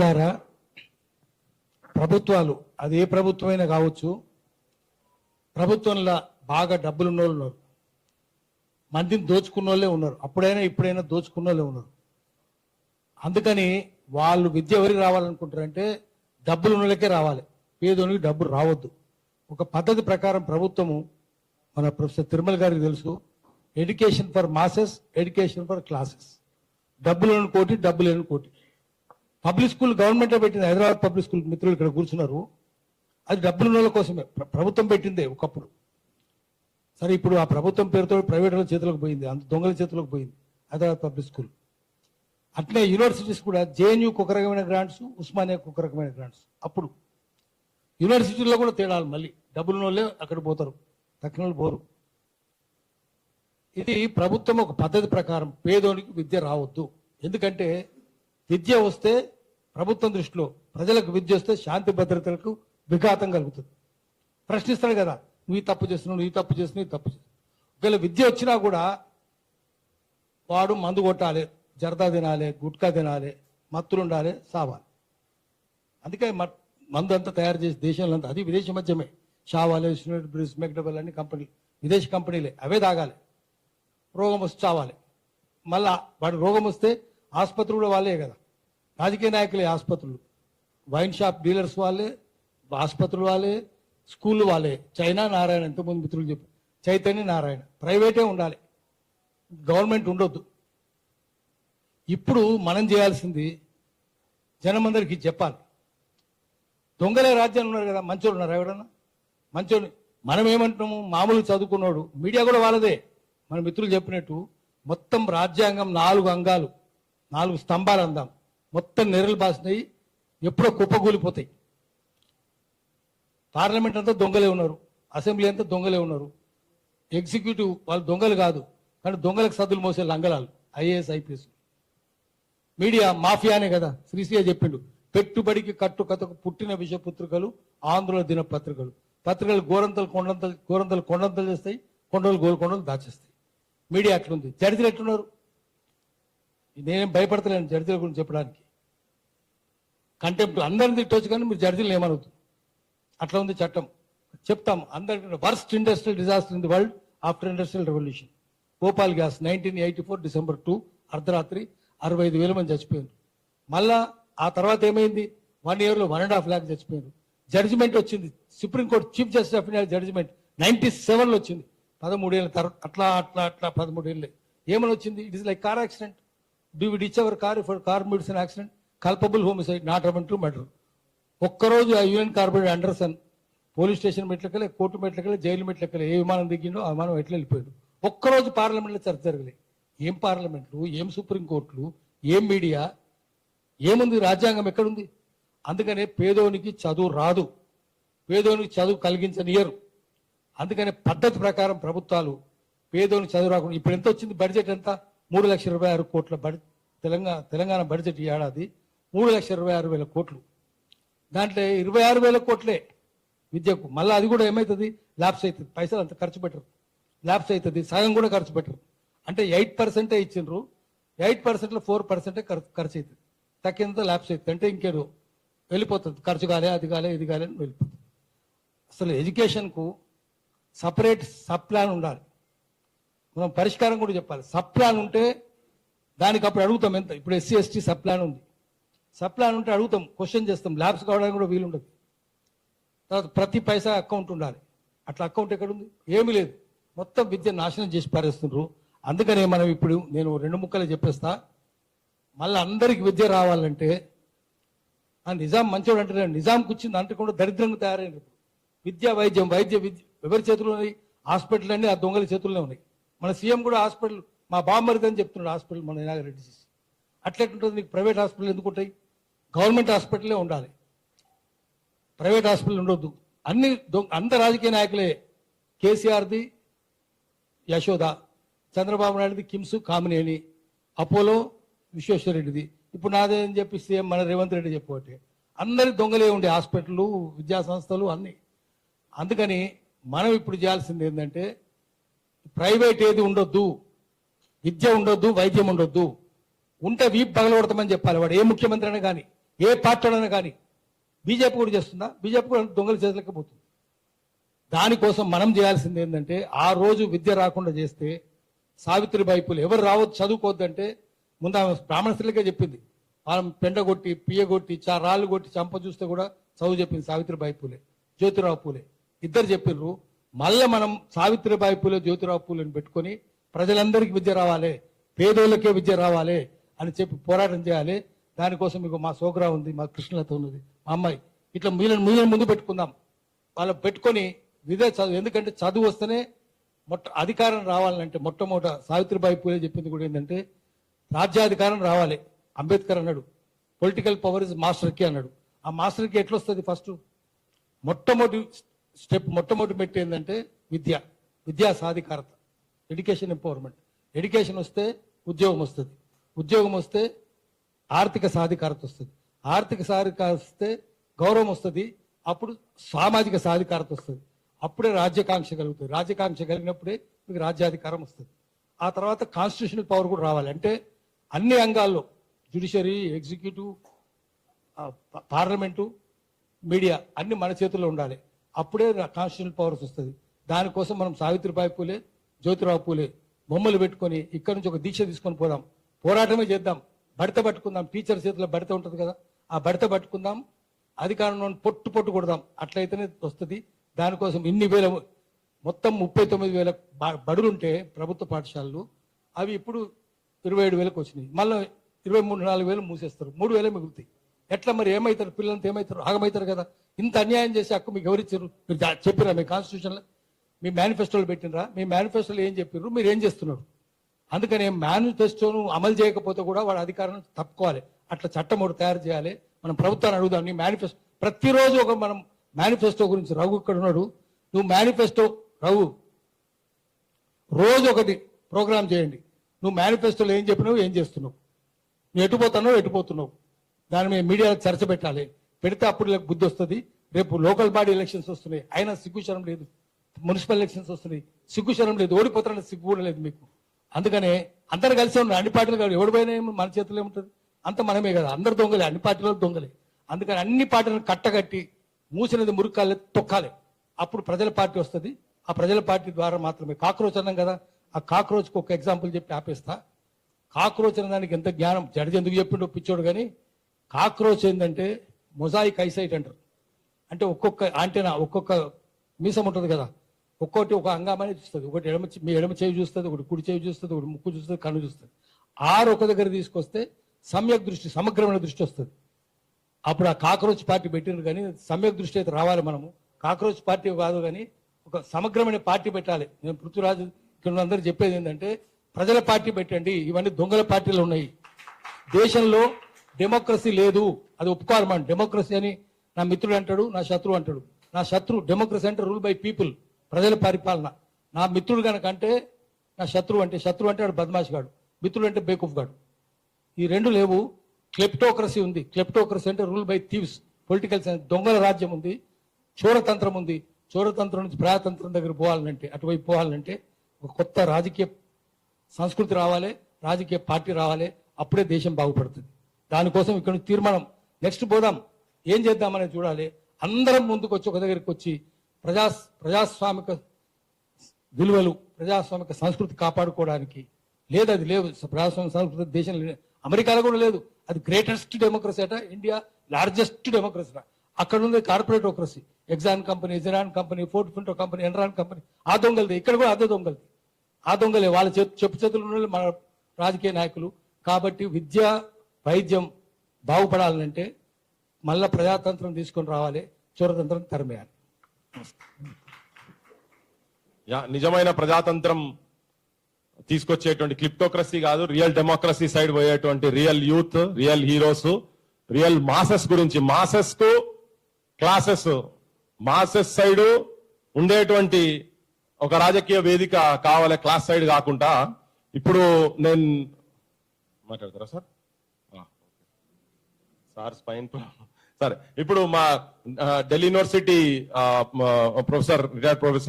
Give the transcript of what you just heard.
మిత్రులారా, ప్రభుత్వాలు అది ఏ ప్రభుత్వమైనా కావచ్చు, ప్రభుత్వంలో బాగా డబ్బులున్న వాళ్ళు ఉన్నారు, మందిని దోచుకున్న వాళ్ళే ఉన్నారు, అప్పుడైనా ఇప్పుడైనా దోచుకున్న వాళ్ళే ఉన్నారు. అందుకని వాళ్ళు విద్య ఎవరికి రావాలనుకుంటారంటే డబ్బులు ఉన్న వాళ్ళకే రావాలి, పేదోనికి డబ్బులు రావద్దు. ఒక పద్ధతి ప్రకారం ప్రభుత్వము, మన ప్రొఫెసర్ తిరుమల గారికి తెలుసు, education for masses, education for classes. డబ్బులను కోటి, డబ్బు లేని కోటి. పబ్లిక్ స్కూల్ గవర్నమెంట్ పెట్టింది, హైదరాబాద్ పబ్లిక్ స్కూల్ మిత్రులు ఇక్కడ కూర్చున్నారు, అది డబ్బులున్న వాళ్ళ కోసమే ప్రభుత్వం పెట్టిందే ఒకప్పుడు. సరే, ఇప్పుడు ఆ ప్రభుత్వం పేరుతో ప్రైవేట్ వాళ్ళ చేతులకు పోయింది, అంత దొంగల చేతులకు పోయింది హైదరాబాద్ పబ్లిక్ స్కూల్. అట్లే యూనివర్సిటీస్ కూడా జేఎన్యూకి ఒక రకమైన గ్రాంట్స్, ఉస్మానియాకి ఒక రకమైన గ్రాంట్స్. అప్పుడు యూనివర్సిటీల్లో కూడా తేడాలి, మళ్ళీ డబ్బులున్న వాళ్ళే అక్కడ పోతారు, తక్కిన వాళ్ళు పోరు. ఇది ప్రభుత్వం ఒక పద్ధతి ప్రకారం పేదోనికి విద్య రావద్దు. ఎందుకంటే విద్య వస్తే ప్రభుత్వం దృష్టిలో ప్రజలకు విద్య వస్తే శాంతి భద్రతలకు విఘాతం కలుగుతుంది. ప్రశ్నిస్తాడు కదా, నువ్వు ఈ తప్పు చేస్తున్నావు, నువ్వు ఈ తప్పు చేస్తున్నావు, ఈ తప్పు చేస్తున్నావు. ఒకవేళ విద్య వచ్చినా కూడా వాడు మందు కొట్టాలి, జర్దా తినాలి, గుట్కా తినాలి, మత్తులు ఉండాలి, సావాలి. అందుకే మందు అంతా తయారు చేసి దేశంలో అంతా, అది విదేశీ మద్యమే, షావాలి, బ్రిజ్, మెక్డబెల్ అన్ని కంపెనీలు, విదేశీ కంపెనీలే, అవే తాగాలి. రోగం వస్తే చావాలి. మళ్ళా వాడు రోగం వస్తే ఆసుపత్రులు కూడా వాళ్ళే కదా, రాజకీయ నాయకులే ఆసుపత్రులు, వైన్ షాప్ డీలర్స్ వాళ్ళే, ఆసుపత్రులు వాళ్ళే, స్కూళ్ళు వాళ్ళే. చైనా నారాయణ, ఎంతమంది మిత్రులు చెప్పు, చైతన్య నారాయణ. ప్రైవేటే ఉండాలి, గవర్నమెంట్ ఉండొద్దు. ఇప్పుడు మనం చేయాల్సింది జనమందరికి చెప్పాలి. దొంగలే రాజ్యాలు ఉన్నారు కదా, మంచోళ్ళు ఉన్నారు ఎవడన్నా? మంచోళ్ళు మనం ఏమంటున్నాము, మామూలు చదువుకున్నాడు, మీడియా కూడా వాళ్ళదే. మన మిత్రులు చెప్పినట్టు మొత్తం రాజ్యాంగం 4 అంగాలు, 4 స్తంభాలు అందాం, మొత్తం నెరలు బాసినాయి, ఎప్పుడో కుప్పగూలిపోతాయి. పార్లమెంట్ అంతా దొంగలే ఉన్నారు, అసెంబ్లీ అంతా దొంగలే ఉన్నారు, ఎగ్జిక్యూటివ్ వాళ్ళు దొంగలు కాదు కానీ దొంగలకు సద్దులు మోసే లంగలాలు, ఐఏఎస్ ఐపీఎస్. మీడియా మాఫియానే కదా, శ్రీశ్రీ చెప్పిండు, పెట్టుబడికి కట్టు కథకు పుట్టిన విషపుత్రికలు ఆంధ్రుల దినపత్రికలు. పత్రికలు గోరంతలు కొండంతలు చేస్తాయి, కొండలు గోల్కొండలు దాచేస్తాయి. మీడియా అట్లుంది. జడ్జిలు ఎట్లున్నారు? నేనేం భయపడతలేను జడ్జిల గురించి చెప్పడానికి. కంటెంప్ట్ అందరిని తిట్టవచ్చు కానీ మీరు జడ్జిలు ఏమనవద్దు, అట్లా ఉంది చట్టం. చెప్తాం అందరికీ. Worst industrial disaster in the world after industrial revolution, Bhopal gas 1984 December 2 అర్ధరాత్రి 65,000 మంది చచ్చిపోయారు. మళ్ళా ఆ తర్వాత ఏమైంది, 1 year లో 1.5 lakh చచ్చిపోయారు. జడ్జిమెంట్ వచ్చింది, Supreme Court chief justice of India judgment 97లో వచ్చింది, 13 ఏళ్ళ తర్వాత. అట్లా 13 ఏళ్ళే. ఏమని వచ్చింది? It is like car accident, do we ditch our car for car meets an accident, culpable homicide, not amount to murder. ఒక్కరోజు ఆ union corporator Anderson police station మెట్లకెళ్ళి, కోర్టు మెట్లకెళ్ళి, జైలు మెట్లకెళ్ళి, ఏ విమానం దిగిండో ఆ విమానం ఎట్లా వెళ్ళిపోయాడు. ఒక్కరోజు పార్లమెంట్లో చర్చ జరగలేదు. ఏం పార్లమెంట్లు, ఏం సుప్రీంకోర్టులు, ఏం మీడియా, ఏముంది? రాజ్యాంగం ఎక్కడుంది? అందుకనే పేదోనికి చదువు రాదు, పేదోనికి చదువు కలిగించనియరు. అందుకనే పద్ధతి ప్రకారం ప్రభుత్వాలు పేదోనికి చదువు రాకుండా. ఇప్పుడు ఎంత వచ్చింది బడ్జెట్? ఎంత? 3,26,000 కోట్ల తెలంగాణ బడ్జెట్ ఈ ఏడాది 3,26,000 కోట్లు. దాంట్లో 26,000 కోట్లే విద్యకు. మళ్ళీ అది కూడా ఏమవుతుంది? ల్యాబ్స్ అవుతుంది. పైసలు అంత ఖర్చు పెట్టరు, ల్యాబ్స్ అవుతుంది, సగం కూడా ఖర్చు పెట్టరు. అంటే 8% ఇచ్చిండ్రు, 8%లో 4% ఖర్చు అవుతుంది, తక్కినంత ల్యాబ్స్ అవుతుంది. అంటే ఇంకేదో వెళ్ళిపోతుంది, ఖర్చు కాలే, అది కాలే, ఇది కాలే అని వెళ్ళిపోతుంది. అసలు ఎడ్యుకేషన్కు సపరేట్ సబ్ ప్లాన్ ఉండాలి. మనం పరిష్కారం కూడా చెప్పాలి. సబ్ ప్లాన్ ఉంటే దానికి అప్పుడు అడుగుతాం ఎంత. ఇప్పుడు SC ST సబ్ ప్లాన్ ఉంది, సబ్ ప్లాన్ ఉంటే అడుగుతాం, క్వశ్చన్ చేస్తాం. ల్యాబ్స్ కావడానికి కూడా వీలు ఉండదు. తర్వాత ప్రతి పైసా అకౌంట్ ఉండాలి. అట్లా అకౌంట్ ఎక్కడుంది? ఏమీ లేదు. మొత్తం విద్య నాశనం చేసి పారేస్తుండ్రు. అందుకనే మనం ఇప్పుడు నేను 2 ముక్కలు చెప్పేస్తా. మళ్ళీ అందరికి విద్య రావాలంటే ఆ నిజాం మంచోడు అంటే నిజాంకి వచ్చింది అంటే కూడా దరిద్రంగా తయారైంది. విద్య వైద్యం, వైద్య విద్య ఎవరి చేతుల్లో ఉన్నాయి? హాస్పిటల్ అన్ని ఆ దొంగల చేతుల్లో ఉన్నాయి. మన సీఎం కూడా హాస్పిటల్ మా బామ్మరిది అని చెప్తున్నాడు హాస్పిటల్ మన ఇనాగరేట్ చేసి. అట్లెట్టుంటుంది? నీకు ప్రైవేట్ హాస్పిటల్ ఎందుకు ఉంటాయి? గవర్నమెంట్ హాస్పిటలే ఉండాలి, ప్రైవేట్ హాస్పిటల్ ఉండొద్దు. అన్ని అంత రాజకీయ నాయకులే. కేసీఆర్ది యశోద, చంద్రబాబు నాయుడుది కిమ్స్ కామినేని, అపోలో విశ్వేశ్వరరెడ్డిది, ఇప్పుడు నాదేని చెప్పి సీఎం మన రేవంత్ రెడ్డి చెప్పబట్టే అందరి దొంగలే ఉండే హాస్పిటళ్ళు, విద్యా సంస్థలు అన్నీ. అందుకని మనం ఇప్పుడు చేయాల్సింది ఏంటంటే ప్రైవేట్ ఏది ఉండొద్దు, విద్య ఉండొద్దు, వైద్యం ఉండొద్దు. ఉంటే వీపు పగలగొడతామని చెప్పాలి. వాడు ఏ ముఖ్యమంత్రి అయినా కానీ ఏ పార్టీలోనైనా కానీ బీజేపీ కూడా చేస్తుందా? బీజేపీ కూడా దొంగల చేతులకి పోతుంది. దానికోసం మనం చేయాల్సింది ఏంటంటే, ఆ రోజు విద్య రాకుండా చేస్తే సావిత్రిబాయి పూలే ఎవరు రావద్దు చదువుకోవద్దంటే ముందు ఆమె బ్రాహ్మణ స్త్రీలకే చెప్పింది. వాళ్ళ పెండ కొట్టి పియ్య కొట్టి రాళ్ళు కొట్టి చంప చూస్తే కూడా చదువు చెప్పింది సావిత్రిబాయి పూలే, జ్యోతిరావు పూలే ఇద్దరు చెప్పిండ్రు. మళ్ళీ మనం సావిత్రిబాయి పూలే జ్యోతిరావు పూలేని పెట్టుకొని ప్రజలందరికీ విద్య రావాలి, పేదోళ్ళకే విద్య రావాలి అని చెప్పి పోరాటం చేయాలి. దానికోసం మీకు మా సోగ్రా ఉంది, మా కృష్ణలత ఉన్నది, మా అమ్మాయి, ఇట్లా మీలను ముందు పెట్టుకుందాం. వాళ్ళు పెట్టుకొని విద్య చదువు, ఎందుకంటే చదువు వస్తేనే అధికారం రావాలంటే మొట్టమొదట సావిత్రిబాయి పూలే చెప్పింది కూడా ఏంటంటే రాజ్యాధికారం రావాలి. అంబేద్కర్ అన్నాడు పొలిటికల్ పవర్ ఇస్ మాస్టర్ కి అన్నాడు. ఆ మాస్టర్ కి ఎట్లా వస్తుంది? ఫస్ట్ మొట్టమొదటి మెట్టు ఏంటంటే విద్యా సాధికారత, ఎడ్యుకేషన్ ఎంపవర్మెంట్. ఎడ్యుకేషన్ వస్తే ఉద్యోగం వస్తుంది, ఉద్యోగం వస్తే ఆర్థిక సాధికారత వస్తుంది, ఆర్థిక సాధికారత వస్తే గౌరవం వస్తుంది, అప్పుడు సామాజిక సాధికారత వస్తుంది, అప్పుడే రాజ్యాకాంక్ష కలుగుతుంది. రాజ్యాకాంక్ష కలిగినప్పుడే మీకు రాజ్యాధికారం వస్తుంది. ఆ తర్వాత కాన్స్టిట్యూషనల్ పవర్ కూడా రావాలి. అంటే అన్ని అంగాల్లో జ్యుడిషియరీ, ఎగ్జిక్యూటివ్, పార్లమెంటు, మీడియా అన్ని మన చేతుల్లో ఉండాలి. అప్పుడే కాన్స్టిట్యూషనల్ పవర్స్ వస్తుంది. దానికోసం మనం సావిత్రిబాయి పూలే, జ్యోతిరావు పూలే బొమ్మలు పెట్టుకొని ఇక్కడ నుంచి ఒక దీక్ష తీసుకొని పోదాం, పోరాటమే చేద్దాం, బడత పట్టుకుందాం. టీచర్ చేతిలో బడత ఉంటుంది కదా, ఆ బడత పట్టుకుందాం, అధికారంలో పొట్టు కొడదాం. అట్లయితేనే వస్తుంది. దానికోసం ఇన్ని వేల, మొత్తం 39,000 బడులుంటే ప్రభుత్వ పాఠశాలలు, అవి ఇప్పుడు 27,000 వచ్చినాయి. మళ్ళీ 23,000-24,000 మూసేస్తారు, 3,000 మిగులుతాయి. ఎట్లా మరి ఏమవుతారు? పిల్లలంతా ఏమవుతారు? ఆగమవుతారు కదా. ఇంత అన్యాయం చేసే హక్కు మీకు ఎవరిచ్చారు? మీరు చెప్పిరా? మీ కాన్స్టిట్యూషన్లో, మీ మేనిఫెస్టోలో పెట్టినరా? మీ మేనిఫెస్టోలో ఏం చెప్పారు? మీరు ఏం చేస్తున్నారు? అందుకని మేనిఫెస్టోను అమలు చేయకపోతే కూడా వాడు అధికారం తప్పుకోవాలి. అట్లా చట్టం ఒకటి తయారు చేయాలి. మనం ప్రభుత్వాన్ని అడుగుదాం. నీ మేనిఫెస్టో ప్రతిరోజు ఒక మనం మేనిఫెస్టో గురించి, రఘు ఇక్కడ ఉన్నాడు, నువ్వు మేనిఫెస్టో రఘు రోజు ఒకటి ప్రోగ్రామ్ చేయండి. నువ్వు మేనిఫెస్టోలో ఏం చెప్పినావు, ఏం చేస్తున్నావు, నువ్వు ఎటుపోతున్నావు, దాని మీద మీడియాలో చర్చ పెట్టాలి. పెడితే అప్పుడు బుద్ధి వస్తుంది. రేపు లోకల్ బాడీ ఎలక్షన్స్ వస్తున్నాయి, అయినా సిగ్గుశరం లేదు. మున్సిపల్ ఎలక్షన్స్ వస్తున్నాయి, సిగ్గుశరం లేదు. ఓడిపోతారని సిగ్గు కూడా లేదు మీకు. అందుకనే అందరు కలిసి ఉన్నారు, అన్ని పార్టీలు కాదు. ఎవడిపోయినా మన చేతిలో ఏముంటుంది? అంత మనమే కదా, అందరు దొంగలే, అన్ని పార్టీలో దొంగలే. అందుకని అన్ని పార్టీలను కట్టగట్టి మూసినది మురుకాలే తొక్కాలి. అప్పుడు ప్రజల పార్టీ వస్తుంది. ఆ ప్రజల పార్టీ ద్వారా మాత్రమే. కాక్రోచ్ అన్నాం కదా, ఆ కాక్రోచ్కి ఒక ఎగ్జాంపుల్ చెప్పి ఆపేస్తా. కాక్రోచ్ అనే దానికి ఎంత జ్ఞానం జడ్జి ఎందుకు చెప్పిండో పిచ్చోడు. కానీ కాక్రోచ్ ఏంటంటే మొజాయిక్ ఐసైట్ అంటారు. అంటే ఒక్కొక్క ఆంటెనా, ఒక్కొక్క మీసం ఉంటుంది కదా, ఒక్కొక్కటి ఒక అంగామని చూస్తుంది. ఒకటి మీ ఎడమ చేయి చూస్తుంది, ఒకటి కుడి చేయి చూస్తుంది, ఒకటి ముక్కు చూస్తుంది, కన్ను చూస్తుంది. ఒక దగ్గర తీసుకొస్తే సమ్యక్ దృష్టి, సమగ్రమైన దృష్టి వస్తుంది. అప్పుడు ఆ కాక్రోచ్ పార్టీ పెట్టిండ్రు. కానీ సమ్యక్ దృష్టి అయితే రావాలి. మనము కాక్రోచ్ పార్టీ కాదు కానీ ఒక సమగ్రమైన పార్టీ పెట్టాలి. నేను పృథ్వీరాజు ఇక్కడ అందరూ చెప్పేది ఏంటంటే ప్రజల పార్టీ పెట్టండి. ఇవన్నీ దొంగల పార్టీలు ఉన్నాయి. దేశంలో డెమోక్రసీ లేదు, అది ఒప్పుకోవాలి మనం. డెమోక్రసీ అని నా మిత్రుడు అంటాడు, నా శత్రువు అంటాడు. నా శత్రువు డెమోక్రసీ అంటే రూల్ బై పీపుల్, ప్రజల పరిపాలన. నా మిత్రుడు కనుక అంటే నా శత్రువు అంటే వాడు బద్మాష్ గాడు, మిత్రుడు అంటే బేకూఫ్ గాడు. ఈ రెండు లేవు. క్లెప్టోక్రసీ ఉంది. క్లెప్టోక్రసీ అంటే rule by thieves, political science, దొంగల రాజ్యం ఉంది. చోరతంత్రం ఉంది. చోరతంత్రం నుంచి ప్రజాతంత్రం దగ్గర పోవాలంటే, అటువైపు పోవాలంటే ఒక కొత్త రాజకీయ సంస్కృతి రావాలి, రాజకీయ పార్టీ రావాలి. అప్పుడే దేశం బాగుపడుతుంది. దానికోసం ఇక్కడ నుంచి తీర్మానం, నెక్స్ట్ పోదాం, ఏం చేద్దామనేది చూడాలి. అందరం ముందుకు వచ్చి ఒక దగ్గరికి వచ్చి ప్రజాస్వామిక విలువలు, ప్రజాస్వామిక సంస్కృతి కాపాడుకోవడానికి. లేదు, అది లేవు. ప్రజాస్వామిక సంస్కృతి దేశంలో, అమెరికాలో కూడా లేదు. అది గ్రేటెస్ట్ డెమోక్రసీ అట, ఇండియా లార్జెస్ట్ డెమోక్రసీ. అక్కడ ఉంది కార్పొరేటోక్రసీ. ఎగ్జాన్ కంపెనీ, జిరాన్ company, Ford Pinto company, Enron company, ఆ దొంగలది. ఇక్కడ కూడా అదే దొంగలది. ఆ దొంగలే వాళ్ళ చెప్పు చేతులు ఉన్న మన రాజకీయ నాయకులు. కాబట్టి విద్య, వైద్యం బాగుపడాలంటే మళ్ళా ప్రజాతంత్రం తీసుకొని రావాలి, చోరతంత్రం తరిమేయాలి. నిజమైన ప్రజాతంత్రం తీసుకొచ్చేటువంటి క్లిప్టోక్రసీ కాదు, రియల్ డెమోక్రసీ సైడ్ పోయేటువంటి real youth, real heroes, real masses గురించి, మాసెస్ కు క్లాసెస్, మాసెస్ సైడ్ ఉండేటువంటి ఒక రాజకీయ వేదిక కావాలి, క్లాస్ సైడ్ కాకుండా. ఇప్పుడు నేను మాట్లాడతారా సార్? సార్ స్పైన్ సరే. ఇప్పుడు మా Delhi university professor, retired professor